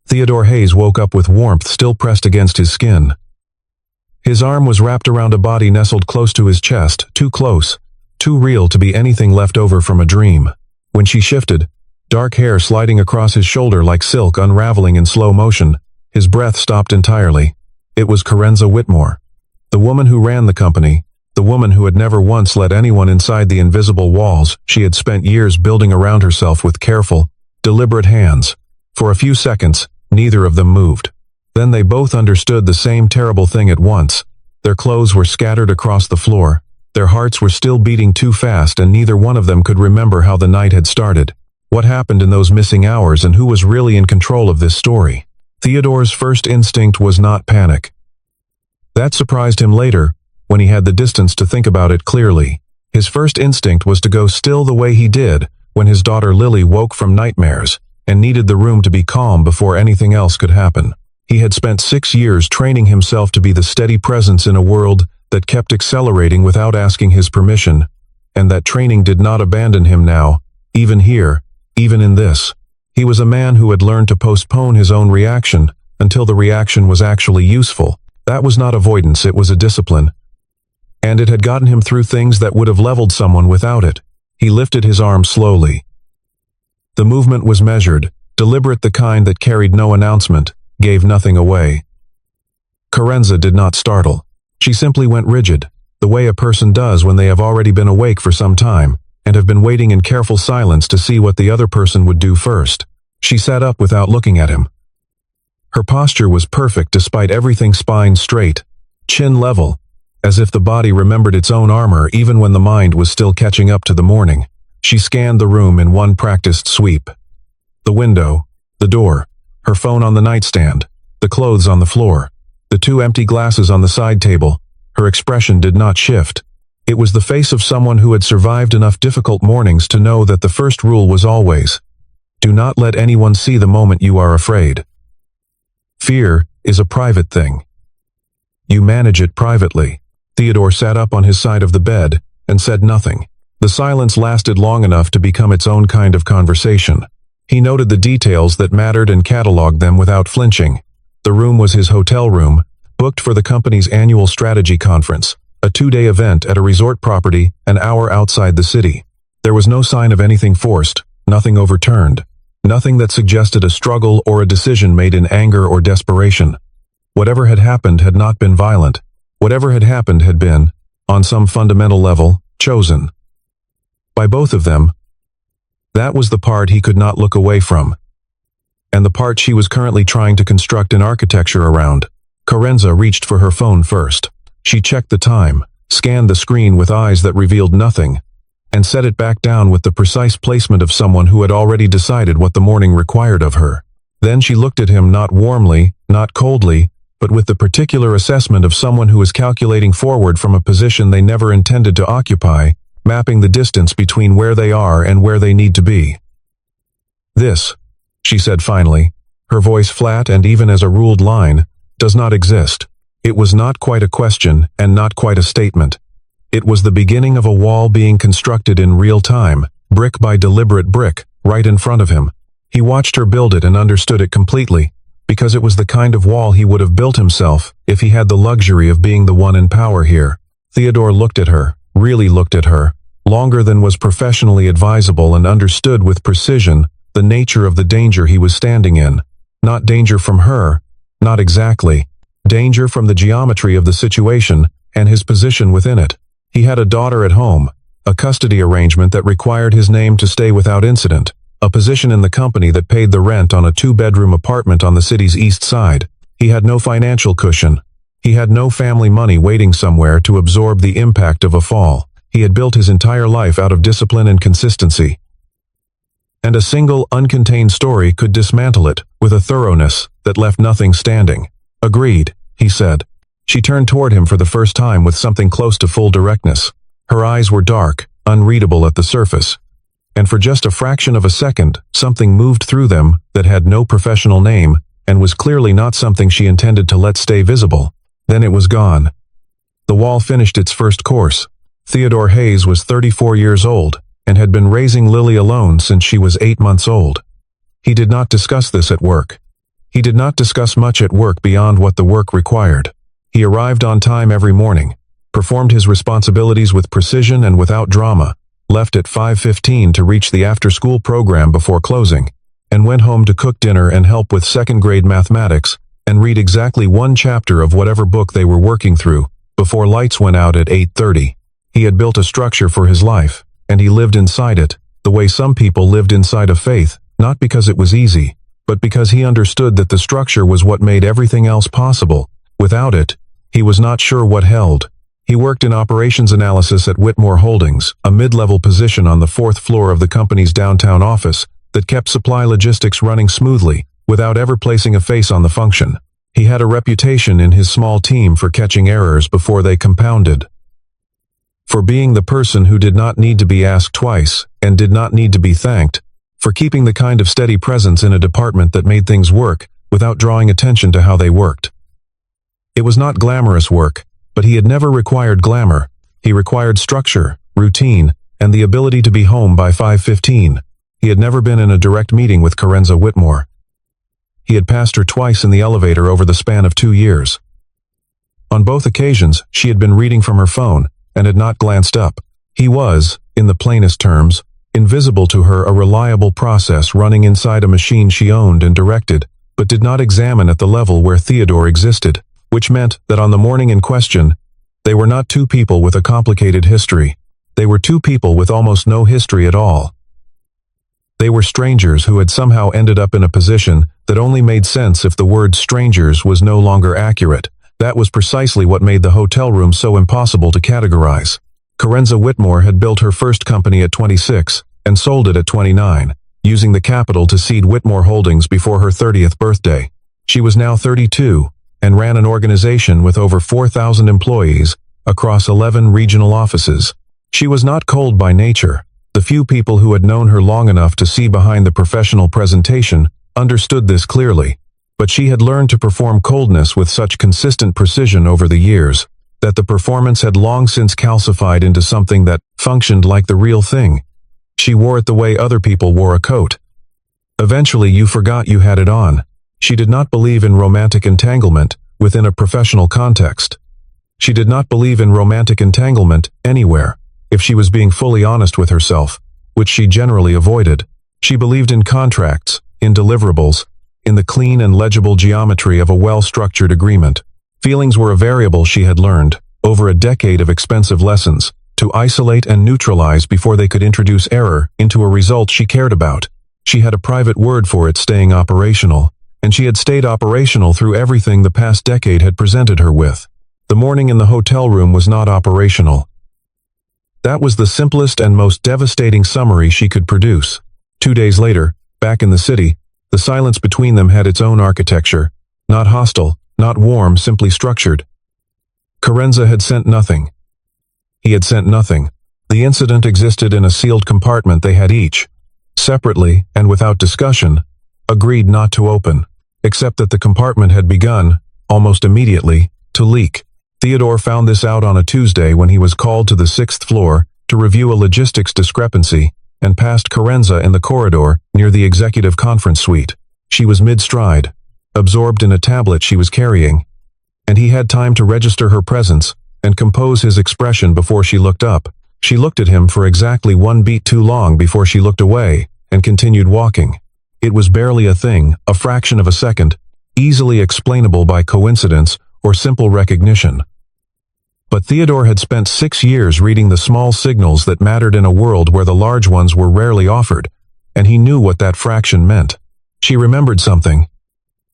Theodore Hayes woke up with warmth still pressed against his skin. His arm was wrapped around a body nestled close to his chest, too close, too real to be anything left over from a dream. When she shifted, dark hair sliding across his shoulder like silk unraveling in slow motion, his breath stopped entirely. It was Corenza Whitmore, the woman who ran the company, the woman who had never once let anyone inside the invisible walls she had spent years building around herself with careful, deliberate hands. For a few seconds, neither of them moved. Then they both understood the same terrible thing at once. Their clothes were scattered across the floor, their hearts were still beating too fast, and neither one of them could remember how the night had started. What happened in those missing hours, and who was really in control of this story? Theodore's first instinct was not panic. That surprised him later, when he had the distance to think about it clearly. His first instinct was to go still the way he did when his daughter Lily woke from nightmares and needed the room to be calm before anything else could happen. He had spent 6 years training himself to be the steady presence in a world that kept accelerating without asking his permission, and that training did not abandon him now, even here, even in this. He was a man who had learned to postpone his own reaction until the reaction was actually useful. That was not avoidance, it was a discipline. And it had gotten him through things that would have leveled someone without it. He lifted his arm slowly. The movement was measured, deliberate, the kind that carried no announcement, gave nothing away. Corenza did not startle. She simply went rigid, the way a person does when they have already been awake for some time, and have been waiting in careful silence to see what the other person would do first. She sat up without looking at him. Her posture was perfect despite everything, spine straight, chin level, as if the body remembered its own armor even when the mind was still catching up to the morning. She scanned the room in one practiced sweep. The window, the door, her phone on the nightstand, the clothes on the floor, the 2 empty glasses on the side table. Her expression did not shift. It was the face of someone who had survived enough difficult mornings to know that the first rule was always, do not let anyone see the moment you are afraid. Fear is a private thing. You manage it privately. Theodore sat up on his side of the bed and said nothing. The silence lasted long enough to become its own kind of conversation. He noted the details that mattered and cataloged them without flinching. The room was his hotel room, booked for the company's annual strategy conference, a 2-day event at a resort property an hour outside the city. There was no sign of anything forced, nothing overturned, nothing that suggested a struggle or a decision made in anger or desperation. Whatever had happened had not been violent. Whatever had happened had been, on some fundamental level, chosen. By both of them. That was the part he could not look away from. And the part she was currently trying to construct an architecture around. Corenza reached for her phone first. She checked the time, scanned the screen with eyes that revealed nothing, and set it back down with the precise placement of someone who had already decided what the morning required of her. Then she looked at him, not warmly, not coldly, but with the particular assessment of someone who is calculating forward from a position they never intended to occupy, mapping the distance between where they are and where they need to be. This, she said finally, her voice flat and even as a ruled line, does not exist. It was not quite a question and not quite a statement. It was the beginning of a wall being constructed in real time, brick by deliberate brick, right in front of him. He watched her build it and understood it completely, because it was the kind of wall he would have built himself if he had the luxury of being the one in power here. Theodore looked at her, really looked at her, longer than was professionally advisable, and understood with precision the nature of the danger he was standing in. Not danger from her, not exactly. Danger from the geometry of the situation and his position within it. He had a daughter at home, a custody arrangement that required his name to stay without incident, a position in the company that paid the rent on a 2-bedroom apartment on the city's east side. He had no financial cushion. He had no family money waiting somewhere to absorb the impact of a fall. He had built his entire life out of discipline and consistency. And a single, uncontained story could dismantle it with a thoroughness that left nothing standing. Agreed, he said. She turned toward him for the first time with something close to full directness. Her eyes were dark, unreadable at the surface. And for just a fraction of a second, something moved through them that had no professional name and was clearly not something she intended to let stay visible. Then it was gone. The wall finished its first course. Theodore Hayes was 34 years old and had been raising Lily alone since she was 8 months old. He did not discuss this at work. He did not discuss much at work beyond what the work required. He arrived on time every morning, performed his responsibilities with precision and without drama, left at 5:15 to reach the after-school program before closing, and went home to cook dinner and help with second-grade mathematics and read exactly one chapter of whatever book they were working through before lights went out at 8:30. He had built a structure for his life, and he lived inside it, the way some people lived inside of faith, not because it was easy, but because he understood that the structure was what made everything else possible. Without it, he was not sure what held. He worked in operations analysis at Whitmore Holdings, a mid-level position on the fourth floor of the company's downtown office that kept supply logistics running smoothly, without ever placing a face on the function. He had a reputation in his small team for catching errors before they compounded, for being the person who did not need to be asked twice and did not need to be thanked, for keeping the kind of steady presence in a department that made things work without drawing attention to how they worked. It was not glamorous work, but he had never required glamour. He required structure, routine, and the ability to be home by 5:15. He had never been in a direct meeting with Corenza Whitmore. He had passed her twice in the elevator over the span of 2 years. On both occasions, she had been reading from her phone and had not glanced up. He was, in the plainest terms, invisible to her, a reliable process running inside a machine she owned and directed, but did not examine at the level where Theodore existed, which meant that on the morning in question, they were not two people with a complicated history. They were two people with almost no history at all. They were strangers who had somehow ended up in a position that only made sense if the word strangers was no longer accurate. That was precisely what made the hotel room so impossible to categorize. Corenza Whitmore had built her first company at 26 and sold it at 29, using the capital to seed Whitmore Holdings before her 30th birthday. She was now 32 and ran an organization with over 4,000 employees across 11 regional offices. She was not cold by nature. The few people who had known her long enough to see behind the professional presentation understood this clearly, but she had learned to perform coldness with such consistent precision over the years that the performance had long since calcified into something that functioned like the real thing. She wore it the way other people wore a coat. Eventually you forgot you had it on. She did not believe in romantic entanglement within a professional context. She did not believe in romantic entanglement anywhere, if she was being fully honest with herself, which she generally avoided. She believed in contracts, in deliverables, in the clean and legible geometry of a well-structured agreement. Feelings were a variable she had learned, over a decade of expensive lessons, to isolate and neutralize before they could introduce error into a result she cared about. She had a private word for it: staying operational, and she had stayed operational through everything the past decade had presented her with. The morning in the hotel room was not operational. That was the simplest and most devastating summary she could produce. 2 days later, back in the city, the silence between them had its own architecture, not hostile, not warm, simply structured. Corenza had sent nothing. He had sent nothing. The incident existed in a sealed compartment they had each, separately and without discussion, agreed not to open, except that the compartment had begun, almost immediately, to leak. Theodore found this out on a Tuesday when he was called to the 6th floor to review a logistics discrepancy and passed Corenza in the corridor near the executive conference suite. She was mid-stride, absorbed in a tablet she was carrying, and he had time to register her presence and compose his expression before she looked up. She looked at him for exactly 1 beat too long before she looked away and continued walking. It was barely a thing, a fraction of a second, easily explainable by coincidence or simple recognition. But Theodore had spent 6 years reading the small signals that mattered in a world where the large ones were rarely offered, and he knew what that fraction meant. She remembered something.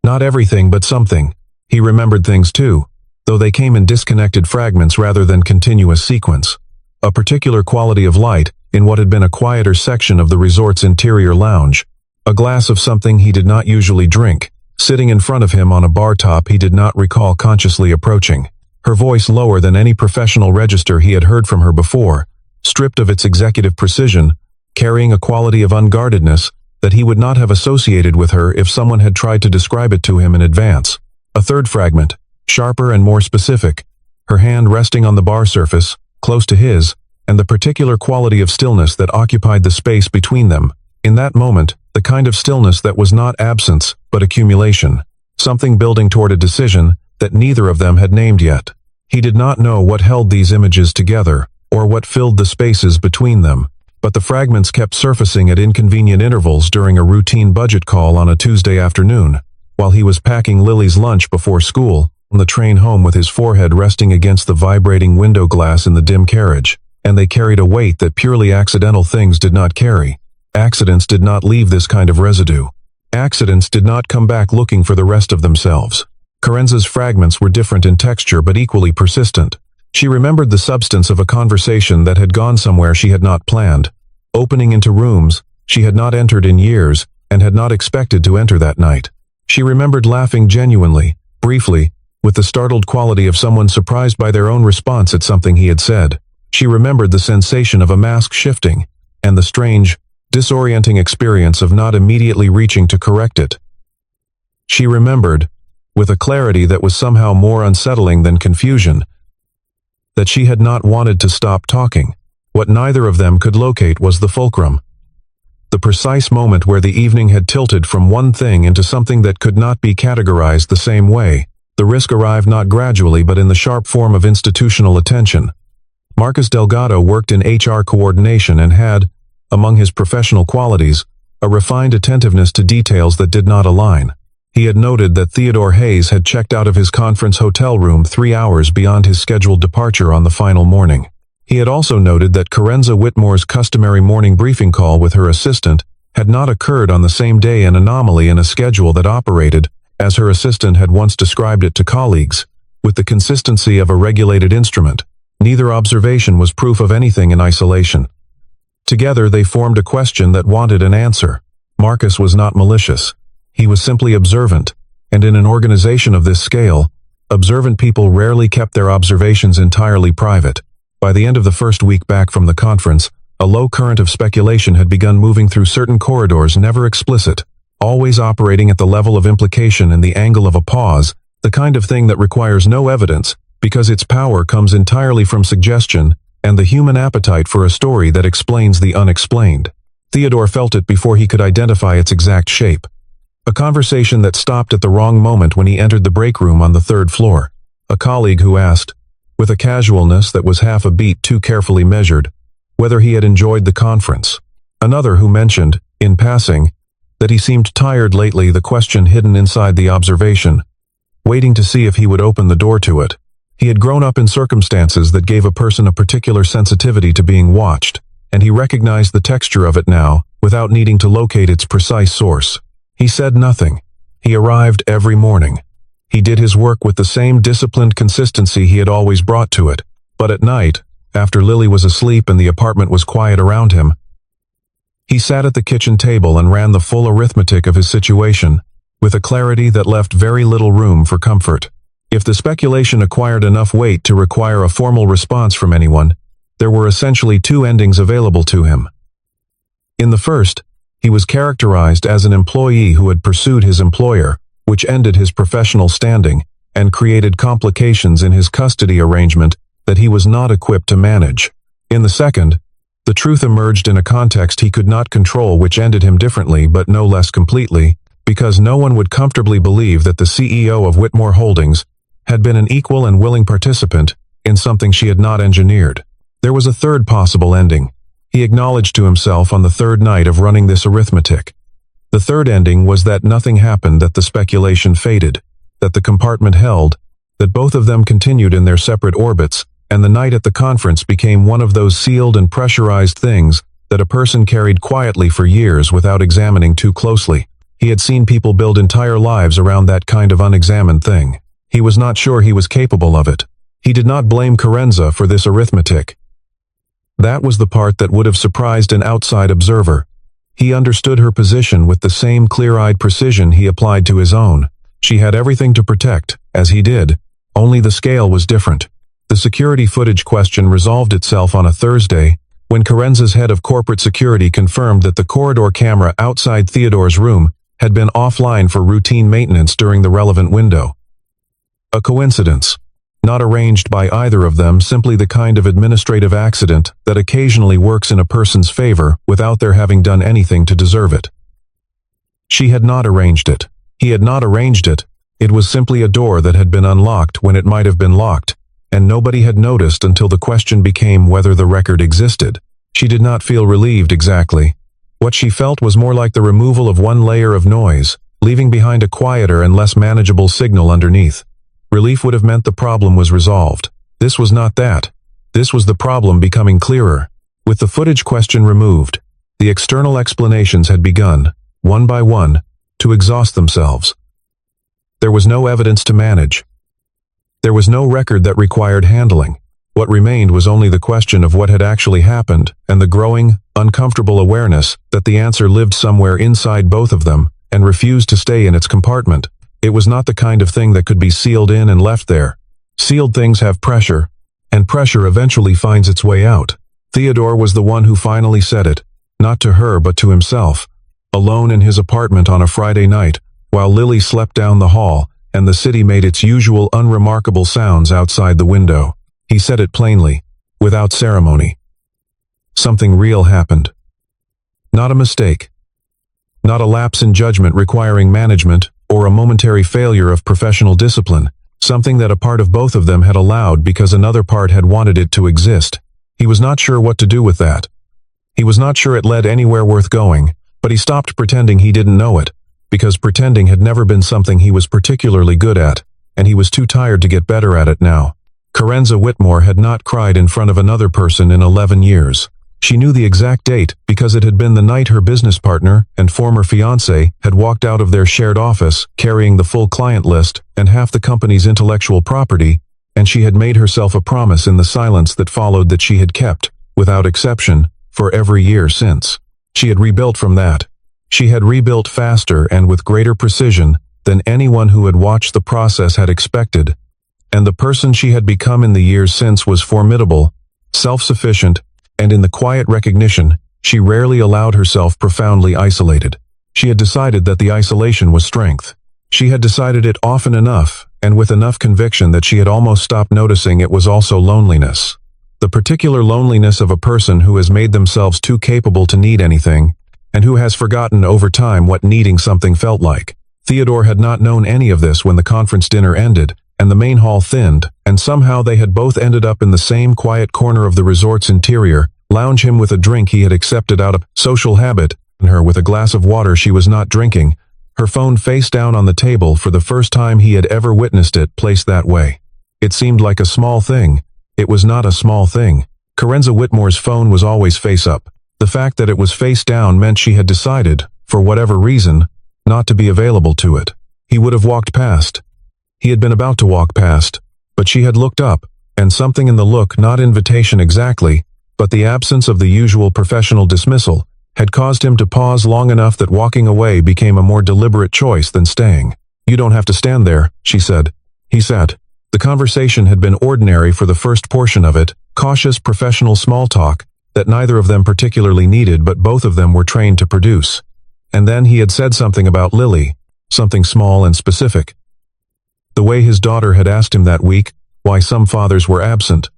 Not everything, but something. He remembered things too, though they came in disconnected fragments rather than continuous sequence. A particular quality of light in what had been a quieter section of the resort's interior lounge. A glass of something he did not usually drink, sitting in front of him on a bar top he did not recall consciously approaching. Her voice lower than any professional register he had heard from her before, stripped of its executive precision, carrying a quality of unguardedness that he would not have associated with her if someone had tried to describe it to him in advance. A third fragment, sharper and more specific, her hand resting on the bar surface, close to his, and the particular quality of stillness that occupied the space between them. In that moment, the kind of stillness that was not absence, but accumulation. Something building toward a decision that neither of them had named yet. He did not know what held these images together, or what filled the spaces between them, but the fragments kept surfacing at inconvenient intervals during a routine budget call on a Tuesday afternoon, while he was packing Lily's lunch before school, on the train home with his forehead resting against the vibrating window glass in the dim carriage, and they carried a weight that purely accidental things did not carry. Accidents did not leave this kind of residue. Accidents did not come back looking for the rest of themselves. Corenza's fragments were different in texture but equally persistent. She remembered the substance of a conversation that had gone somewhere she had not planned, opening into rooms she had not entered in years and had not expected to enter that night. She remembered laughing genuinely, briefly, with the startled quality of someone surprised by their own response at something he had said. She remembered the sensation of a mask shifting, and the strange, disorienting experience of not immediately reaching to correct it. She remembered, with a clarity that was somehow more unsettling than confusion, that she had not wanted to stop talking. What neither of them could locate was the fulcrum. The precise moment where the evening had tilted from one thing into something that could not be categorized the same way. The risk arrived not gradually but in the sharp form of institutional attention. Marcus Delgado worked in HR coordination and had, among his professional qualities, a refined attentiveness to details that did not align. He had noted that Theodore Hayes had checked out of his conference hotel room 3 hours beyond his scheduled departure on the final morning. He had also noted that Corenza Whitmore's customary morning briefing call with her assistant had not occurred on the same day, an anomaly in a schedule that operated, as her assistant had once described it to colleagues, with the consistency of a regulated instrument. Neither observation was proof of anything in isolation. Together they formed a question that wanted an answer. Marcus was not malicious. He was simply observant, and in an organization of this scale, observant people rarely kept their observations entirely private. By the end of the first week back from the conference, a low current of speculation had begun moving through certain corridors, never explicit, always operating at the level of implication and the angle of a pause, the kind of thing that requires no evidence, because its power comes entirely from suggestion and the human appetite for a story that explains the unexplained. Theodore felt it before he could identify its exact shape. A conversation that stopped at the wrong moment when he entered the break room on the 3rd floor. A colleague who asked, with a casualness that was half a beat too carefully measured, whether he had enjoyed the conference. Another who mentioned, in passing, that he seemed tired lately, the question hidden inside the observation, waiting to see if he would open the door to it. He had grown up in circumstances that gave a person a particular sensitivity to being watched, and he recognized the texture of it now, without needing to locate its precise source. He said nothing. He arrived every morning. He did his work with the same disciplined consistency he had always brought to it, but at night, after Lily was asleep and the apartment was quiet around him, he sat at the kitchen table and ran the full arithmetic of his situation, with a clarity that left very little room for comfort. If the speculation acquired enough weight to require a formal response from anyone, there were essentially 2 endings available to him. In the first, he was characterized as an employee who had pursued his employer, which ended his professional standing and created complications in his custody arrangement that he was not equipped to manage. In the second, the truth emerged in a context he could not control, which ended him differently but no less completely, because no one would comfortably believe that the CEO of Whitmore Holdings had been an equal and willing participant in something she had not engineered. There was a third possible ending. He acknowledged to himself on the 3rd night of running this arithmetic. The third ending was that nothing happened, that the speculation faded, that the compartment held, that both of them continued in their separate orbits, and the night at the conference became one of those sealed and pressurized things that a person carried quietly for years without examining too closely. He had seen people build entire lives around that kind of unexamined thing. He was not sure he was capable of it. He did not blame Corenza for this arithmetic. That was the part that would have surprised an outside observer. He understood her position with the same clear-eyed precision he applied to his own. She had everything to protect, as he did, only the scale was different. The security footage question resolved itself on a Thursday, when Corenza's head of corporate security confirmed that the corridor camera outside Theodore's room had been offline for routine maintenance during the relevant window. A coincidence. Not arranged by either of them, simply the kind of administrative accident that occasionally works in a person's favor without their having done anything to deserve it. She had not arranged it. He had not arranged it. It was simply a door that had been unlocked when it might have been locked, and nobody had noticed until the question became whether the record existed. She did not feel relieved exactly. What she felt was more like the removal of one layer of noise, leaving behind a quieter and less manageable signal underneath. Relief would have meant the problem was resolved. This was not that. This was the problem becoming clearer. With the footage question removed, the external explanations had begun, one by one, to exhaust themselves. There was no evidence to manage. There was no record that required handling. What remained was only the question of what had actually happened and the growing, uncomfortable awareness that the answer lived somewhere inside both of them and refused to stay in its compartment. It was not the kind of thing that could be sealed in and left there. Sealed things have pressure, and pressure eventually finds its way out. Theodore was the one who finally said it, not to her but to himself, alone in his apartment on a Friday night, while Lily slept down the hall and the city made its usual unremarkable sounds outside the window. He said it plainly, without ceremony. Something real happened. Not a mistake. Not a lapse in judgment requiring management or a momentary failure of professional discipline, something that a part of both of them had allowed because another part had wanted it to exist. He was not sure what to do with that. He was not sure it led anywhere worth going, but he stopped pretending he didn't know it, because pretending had never been something he was particularly good at, and he was too tired to get better at it now. Corenza Whitmore had not cried in front of another person in 11 years. She knew the exact date because it had been the night her business partner and former fiancé had walked out of their shared office carrying the full client list and half the company's intellectual property, and she had made herself a promise in the silence that followed that she had kept, without exception, for every year since. She had rebuilt from that. She had rebuilt faster and with greater precision than anyone who had watched the process had expected, and the person she had become in the years since was formidable, self-sufficient, and in the quiet recognition, she rarely allowed herself profoundly isolated. She had decided that the isolation was strength. She had decided it often enough, and with enough conviction that she had almost stopped noticing it was also loneliness. The particular loneliness of a person who has made themselves too capable to need anything, and who has forgotten over time what needing something felt like. Theodore had not known any of this when the conference dinner ended, and the main hall thinned, and somehow they had both ended up in the same quiet corner of the resort's interior, lounge him with a drink he had accepted out of social habit, and her with a glass of water she was not drinking, her phone face down on the table for the first time he had ever witnessed it placed that way. It seemed like a small thing. It was not a small thing. Corenza Whitmore's phone was always face up. The fact that it was face down meant she had decided, for whatever reason, not to be available to it. He would have walked past. He had been about to walk past, but she had looked up, and something in the look, not invitation exactly, but the absence of the usual professional dismissal, had caused him to pause long enough that walking away became a more deliberate choice than staying. "You don't have to stand there," she said. He sat. The conversation had been ordinary for the first portion of it, cautious professional small talk that neither of them particularly needed but both of them were trained to produce. And then he had said something about Lily, something small and specific. The way his daughter had asked him that week why some fathers were absent,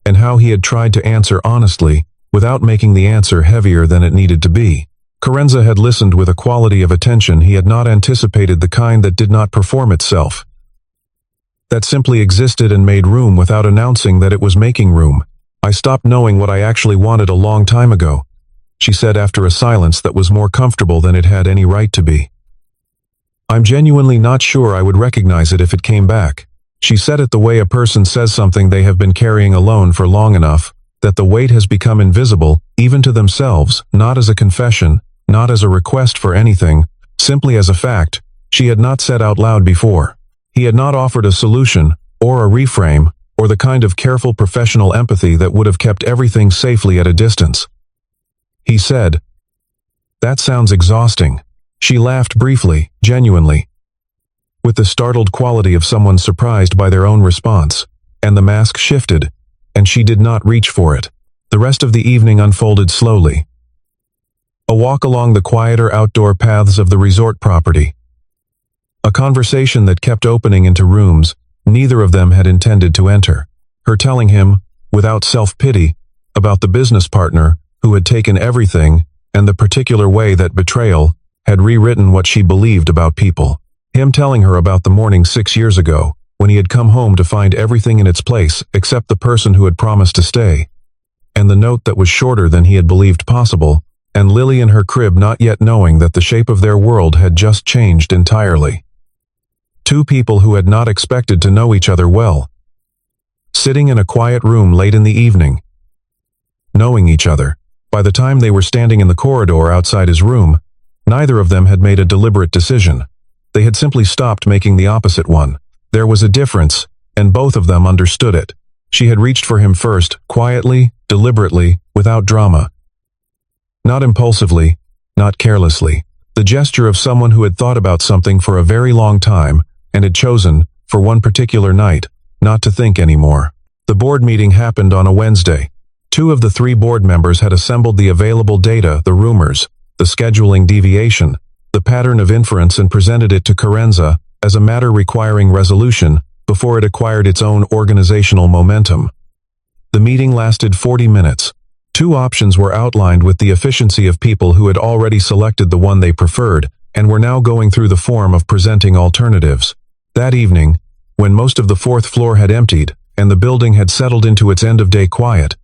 and how he had tried to answer honestly without making the answer heavier than it needed to be. Corenza had listened with a quality of attention he had not anticipated, the kind that did not perform itself, that simply existed and made room without announcing that it was making room. "I stopped knowing what I actually wanted a long time ago," she said after a silence that was more comfortable than it had any right to be. "I'm genuinely not sure I would recognize it if it came back." She said it the way a person says something they have been carrying alone for long enough, that the weight has become invisible, even to themselves, not as a confession, not as a request for anything, simply as a fact she had not said out loud before. He had not offered a solution, or a reframe, or the kind of careful professional empathy that would have kept everything safely at a distance. He said, "That sounds exhausting." She laughed briefly, genuinely, with the startled quality of someone surprised by their own response, and the mask shifted, and she did not reach for it. The rest of the evening unfolded slowly. A walk along the quieter outdoor paths of the resort property. A conversation that kept opening into rooms neither of them had intended to enter. Her telling him, without self-pity, about the business partner who had taken everything and the particular way that betrayal had rewritten what she believed about people. Him telling her about the morning 6 years ago, when he had come home to find everything in its place except the person who had promised to stay, and the note that was shorter than he had believed possible, and Lily in her crib not yet knowing that the shape of their world had just changed entirely. Two people who had not expected to know each other well, sitting in a quiet room late in the evening, knowing each other. By the time they were standing in the corridor outside his room, neither of them had made a deliberate decision. They had simply stopped making the opposite one. There was a difference, and both of them understood it. She had reached for him first, quietly, deliberately, without drama. Not impulsively, not carelessly. The gesture of someone who had thought about something for a very long time, and had chosen, for one particular night, not to think anymore. The board meeting happened on a Wednesday. 2 of the 3 board members had assembled the available data, the rumors, the scheduling deviation, the pattern of inference, and presented it to Corenza as a matter requiring resolution before it acquired its own organizational momentum. The meeting lasted 40 minutes. 2 options were outlined with the efficiency of people who had already selected the one they preferred and were now going through the form of presenting alternatives. That evening, when most of the 4th floor had emptied and the building had settled into its end-of-day quiet,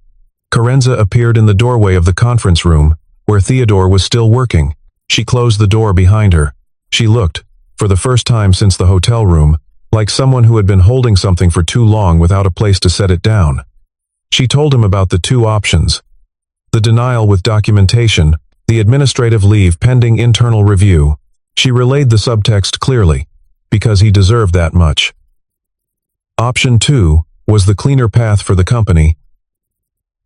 Corenza appeared in the doorway of the conference room, where Theodore was still working. She closed the door behind her. She looked, for the first time since the hotel room, like someone who had been holding something for too long without a place to set it down. She told him about the 2 options: the denial with documentation, the administrative leave pending internal review. She relayed the subtext clearly, because he deserved that much. Option 2 was the cleaner path for the company,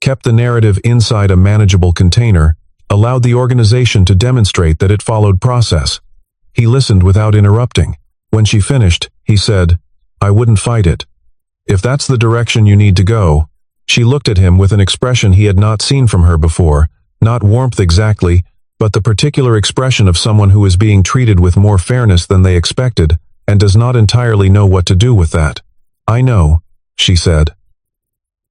kept the narrative inside a manageable container, allowed the organization to demonstrate that it followed process. He listened without interrupting. When she finished, he said, "I wouldn't fight it. If that's the direction you need to go." She looked at him with an expression he had not seen from her before, not warmth exactly, but the particular expression of someone who is being treated with more fairness than they expected, and does not entirely know what to do with that. "I know," she said.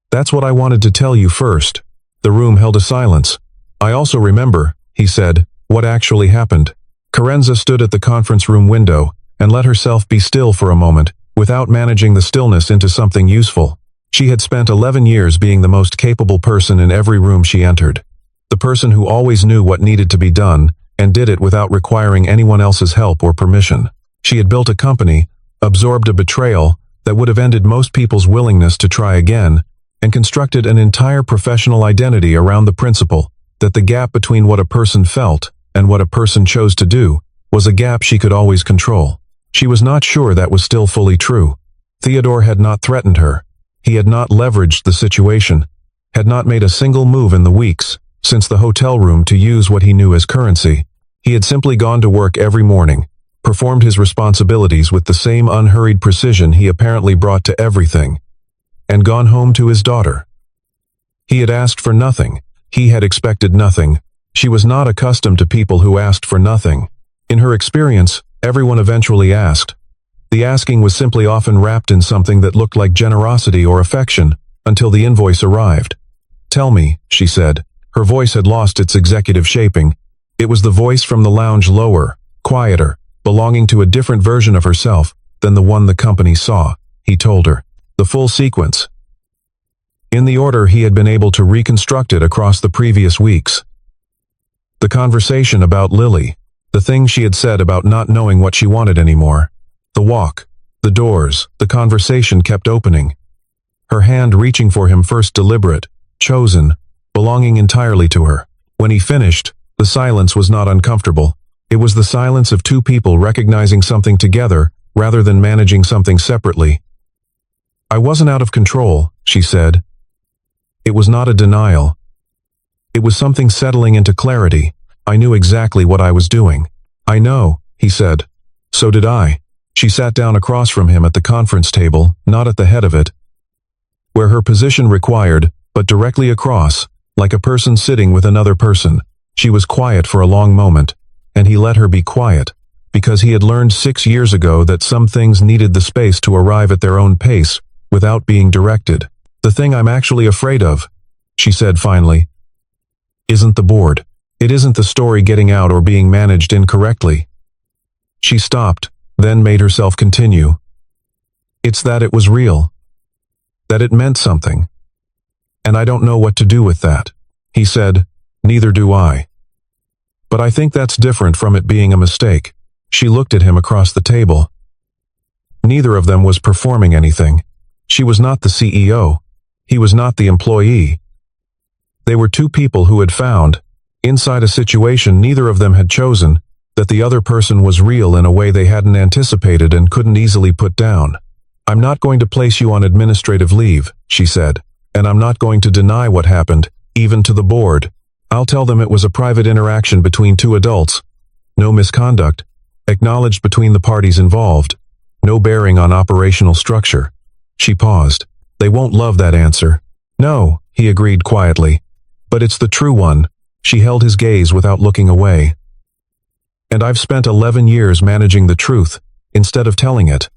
"That's what I wanted to tell you first." The room held a silence. "I also remember," he said, "what actually happened." Corenza stood at the conference room window and let herself be still for a moment, without managing the stillness into something useful. She had spent 11 years being the most capable person in every room she entered. The person who always knew what needed to be done, and did it without requiring anyone else's help or permission. She had built a company, absorbed a betrayal that would have ended most people's willingness to try again, and constructed an entire professional identity around the principle that the gap between what a person felt and what a person chose to do was a gap she could always control. She was not sure that was still fully true. Theodore had not threatened her. He had not leveraged the situation, had not made a single move in the weeks since the hotel room to use what he knew as currency. He had simply gone to work every morning, performed his responsibilities with the same unhurried precision he apparently brought to everything, and gone home to his daughter. He had asked for nothing. He had expected nothing. She was not accustomed to people who asked for nothing. In her experience, everyone eventually asked. The asking was simply often wrapped in something that looked like generosity or affection, until the invoice arrived. "Tell me," she said. Her voice had lost its executive shaping. It was the voice from the lounge, lower, quieter, belonging to a different version of herself than the one the company saw. He told her. The full sequence. In the order he had been able to reconstruct it across the previous weeks. The conversation about Lily, the things she had said about not knowing what she wanted anymore, the walk, the doors, the conversation kept opening. Her hand reaching for him, first deliberate, chosen, belonging entirely to her. When he finished, the silence was not uncomfortable. It was the silence of 2 people recognizing something together rather than managing something separately. "I wasn't out of control," she said. It was not a denial. It was something settling into clarity. "I knew exactly what I was doing." "I know," he said. "So did I." She sat down across from him at the conference table, not at the head of it, where her position required, but directly across, like a person sitting with another person. She was quiet for a long moment, and he let her be quiet, because he had learned 6 years ago that some things needed the space to arrive at their own pace, without being directed. "The thing I'm actually afraid of," she said finally, "isn't the board. It isn't the story getting out or being managed incorrectly." She stopped, then made herself continue. "It's that it was real. That it meant something. And I don't know what to do with that." He said, "Neither do I. But I think that's different from it being a mistake." She looked at him across the table. Neither of them was performing anything. She was not the CEO. He was not the employee. They were two people who had found, inside a situation neither of them had chosen, that the other person was real in a way they hadn't anticipated and couldn't easily put down. "I'm not going to place you on administrative leave," she said, "and I'm not going to deny what happened, even to the board. I'll tell them it was a private interaction between two adults. No misconduct, acknowledged between the parties involved. No bearing on operational structure." She paused. "They won't love that answer." "No," he agreed quietly. "But it's the true one." She held his gaze without looking away. "And I've spent 11 years managing the truth, instead of telling it.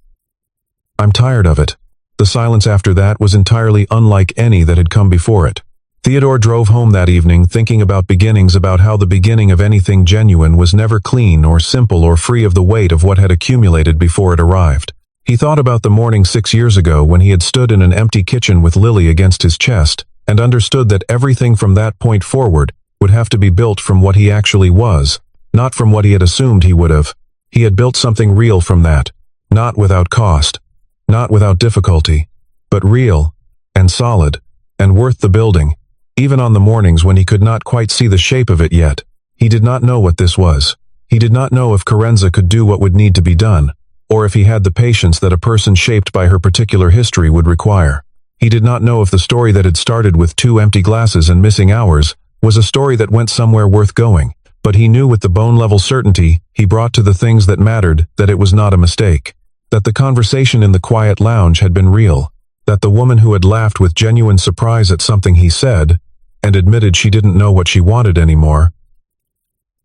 I'm tired of it." The silence after that was entirely unlike any that had come before it. Theodore drove home that evening thinking about beginnings, about how the beginning of anything genuine was never clean or simple or free of the weight of what had accumulated before it arrived. He thought about the morning 6 years ago when he had stood in an empty kitchen with Lily against his chest, and understood that everything from that point forward would have to be built from what he actually was, not from what he had assumed he would have. He had built something real from that, not without cost, not without difficulty, but real, and solid, and worth the building. Even on the mornings when he could not quite see the shape of it yet, he did not know what this was. He did not know if Corenza could do what would need to be done, or if he had the patience that a person shaped by her particular history would require. He did not know if the story that had started with 2 empty glasses and missing hours was a story that went somewhere worth going, but he knew with the bone-level certainty he brought to the things that mattered that it was not a mistake, that the conversation in the quiet lounge had been real, that the woman who had laughed with genuine surprise at something he said, and admitted she didn't know what she wanted anymore,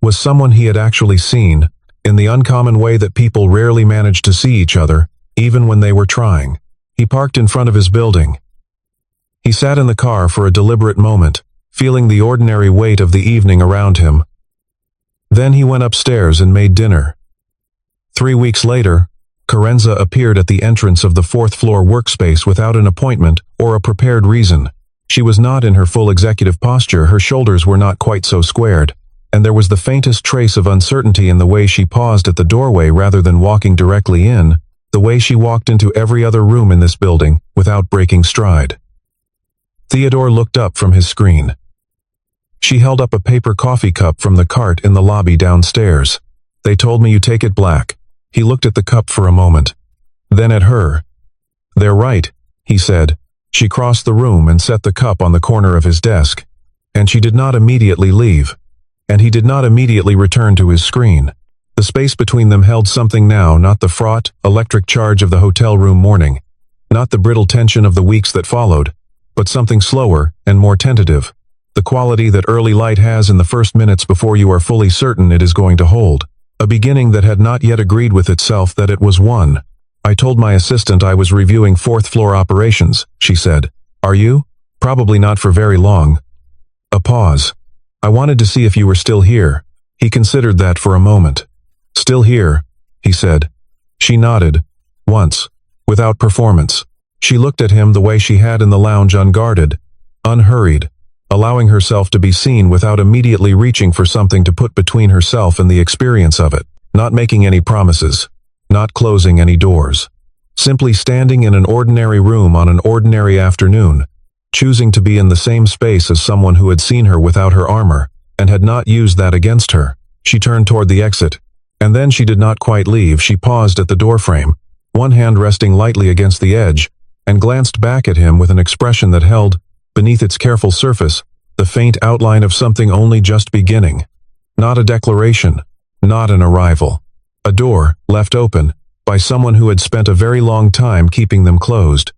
was someone he had actually seen, in the uncommon way that people rarely manage to see each other, even when they were trying. He parked in front of his building. He sat in the car for a deliberate moment, feeling the ordinary weight of the evening around him. Then he went upstairs and made dinner. 3 weeks later, Corenza appeared at the entrance of the 4th-floor workspace without an appointment or a prepared reason. She was not in her full executive posture, her shoulders were not quite so squared, and there was the faintest trace of uncertainty in the way she paused at the doorway rather than walking directly in, the way she walked into every other room in this building without breaking stride. Theodore looked up from his screen. She held up a paper coffee cup from the cart in the lobby downstairs. "They told me you take it black." He looked at the cup for a moment, then at her. "They're right," he said. She crossed the room and set the cup on the corner of his desk, and she did not immediately leave, and he did not immediately return to his screen. The space between them held something now, not the fraught, electric charge of the hotel room morning, not the brittle tension of the weeks that followed, but something slower and more tentative, the quality that early light has in the first minutes before you are fully certain it is going to hold, a beginning that had not yet agreed with itself that it was one. "I told my assistant I was reviewing 4th-floor operations," she said. "Are you? Probably not for very long." A pause. "I wanted to see if you were still here." He considered that for a moment. "Still here," he said. She nodded. Once. Without performance. She looked at him the way she had in the lounge, unguarded, unhurried, allowing herself to be seen without immediately reaching for something to put between herself and the experience of it, not making any promises, not closing any doors. Simply standing in an ordinary room on an ordinary afternoon, choosing to be in the same space as someone who had seen her without her armor, and had not used that against her. She turned toward the exit, and then she did not quite leave. She paused at the doorframe, one hand resting lightly against the edge, and glanced back at him with an expression that held, beneath its careful surface, the faint outline of something only just beginning. Not a declaration, not an arrival. A door, left open, by someone who had spent a very long time keeping them closed.